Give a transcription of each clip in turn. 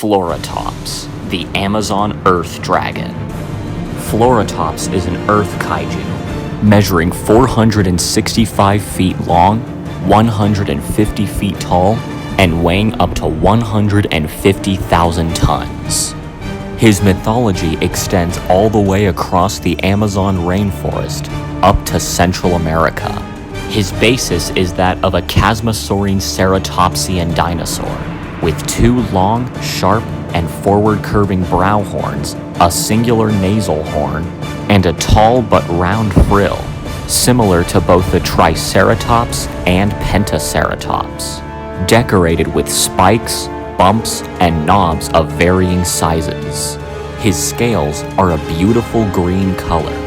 Floratops, the Amazon Earth Dragon. Floratops is an Earth Kaiju, measuring 465 feet long, 150 feet tall, and weighing up to 150,000 tons. His mythology extends all the way across the Amazon rainforest up to Central America. His basis is that of a chasmosaurine ceratopsian dinosaur, with two long, sharp, and forward-curving brow horns, a singular nasal horn, and a tall but round frill, similar to both the Triceratops and Pentaceratops, decorated with spikes, bumps, and knobs of varying sizes. His scales are a beautiful green color,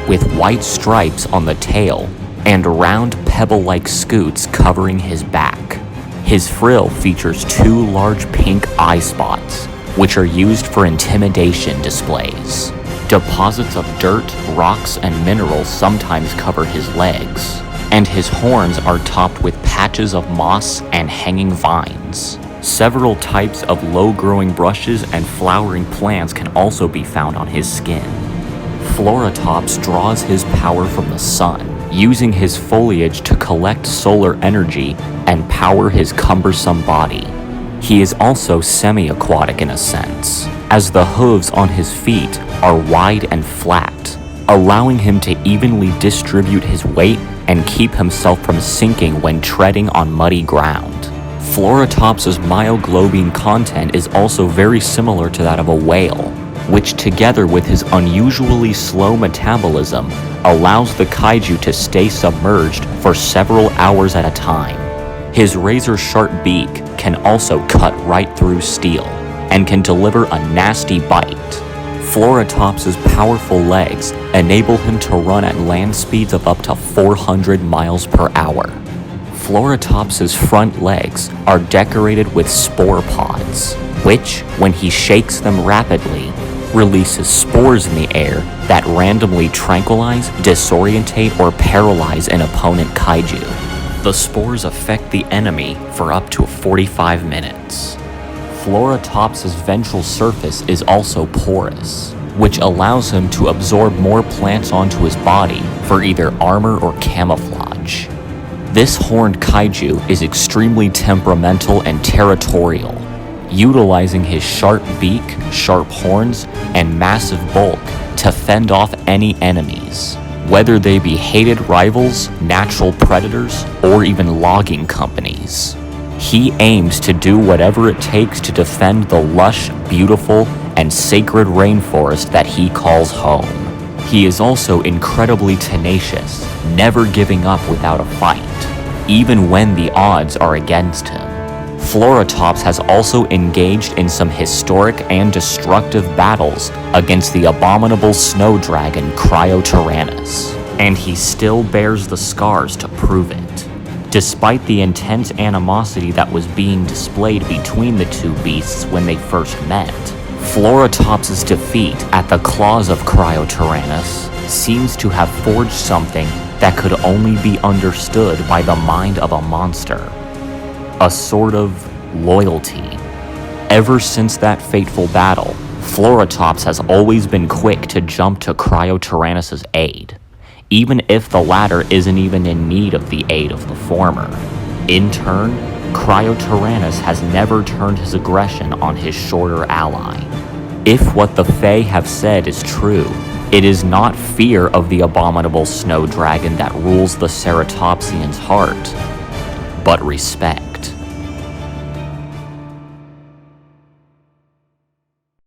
with white stripes on the tail and round pebble-like scutes covering his back. His frill features two large pink eye spots, which are used for intimidation displays. Deposits of dirt, rocks, and minerals sometimes cover his legs, and his horns are topped with patches of moss and hanging vines. Several types of low-growing brushes and flowering plants can also be found on his skin. Floratops draws his power from the sun, using his foliage to collect solar energy and power his cumbersome body. He is also semi-aquatic in a sense, as the hooves on his feet are wide and flat, allowing him to evenly distribute his weight and keep himself from sinking when treading on muddy ground. Floratops's myoglobin content is also very similar to that of a whale, which together with his unusually slow metabolism allows the kaiju to stay submerged for several hours at a time. His razor-sharp beak can also cut right through steel and can deliver a nasty bite. Floratops's powerful legs enable him to run at land speeds of up to 400 miles per hour. Floratops's front legs are decorated with spore pods, which, when he shakes them rapidly, releases spores in the air that randomly tranquilize, disorientate, or paralyze an opponent kaiju. The spores affect the enemy for up to 45 minutes. Floratops's ventral surface is also porous, which allows him to absorb more plants onto his body for either armor or camouflage. This horned kaiju is extremely temperamental and territorial, utilizing his sharp beak, sharp horns, and massive bulk to fend off any enemies, whether they be hated rivals, natural predators, or even logging companies. He aims to do whatever it takes to defend the lush, beautiful, and sacred rainforest that he calls home. He is also incredibly tenacious, never giving up without a fight, even when the odds are against him. Floratops has also engaged in some historic and destructive battles against the abominable snow dragon Cryotyrannus, and he still bears the scars to prove it. Despite the intense animosity that was being displayed between the two beasts when they first met, Floratops's defeat at the claws of Cryotyrannus seems to have forged something that could only be understood by the mind of a monster. A sort of loyalty. Ever since that fateful battle, Floratops has always been quick to jump to Cryotyrannus' aid, even if the latter isn't even in need of the aid of the former. In turn, Cryotyrannus has never turned his aggression on his shorter ally. If what the Fae have said is true, it is not fear of the abominable snow dragon that rules the ceratopsian's heart, but respect.